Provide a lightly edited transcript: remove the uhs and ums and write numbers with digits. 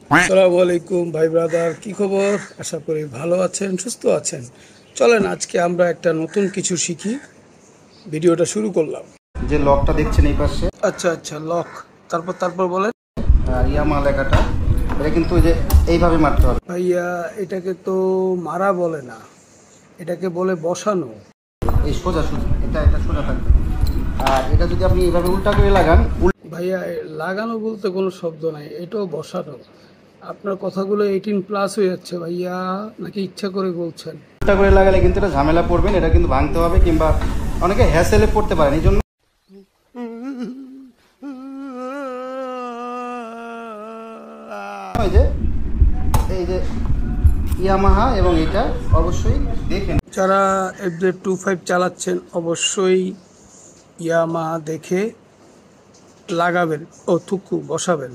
আসসালামু আলাইকুম ভাই ব্রাদার, কি খবর? আশা করি ভালো আছেন, সুস্থ আছেন। চলেন আজকে আমরা একটা নতুন কিছু শিখি। ভিডিওটা শুরু করলাম। যে লকটা দেখছেন এই পাশে, আচ্ছা আচ্ছা, লক। তারপর বলেন। আর ইয়ামা লেখাটা, এটা কিন্তু ওই যে এইভাবে মারতে হবে। ভাইয়া, এটাকে তো মারা বলে না, এটাকে বলে বসানো। এই সোজা সোজা, এটা সোজা থাকবে। আর এটা যদি আপনি এইভাবে উল্টা করে লাগান, ভাইয়া, লাগানো বলতে কোনো শব্দ নাই, এটাও বসানো। আপনার কথাগুলো 18+ হয়ে যাচ্ছে ভাইয়া, নাকি ইচ্ছা করে বলছেন? উল্টা করে লাগালে কিন্তু এটা ঝামেলা পড়বেন, এটা কিন্তু ভাঙতে হবে, কিংবা অনেকে হ্যাসেলে পড়তে পারেন। এই জন্য এই যে ইয়ামাহা এবং এটা অবশ্যই দেখেন। যারা FZ25 চালাচ্ছেন অবশ্যই ইয়ামাহা দেখে লাগাবেন ও থুকু বসাবেন।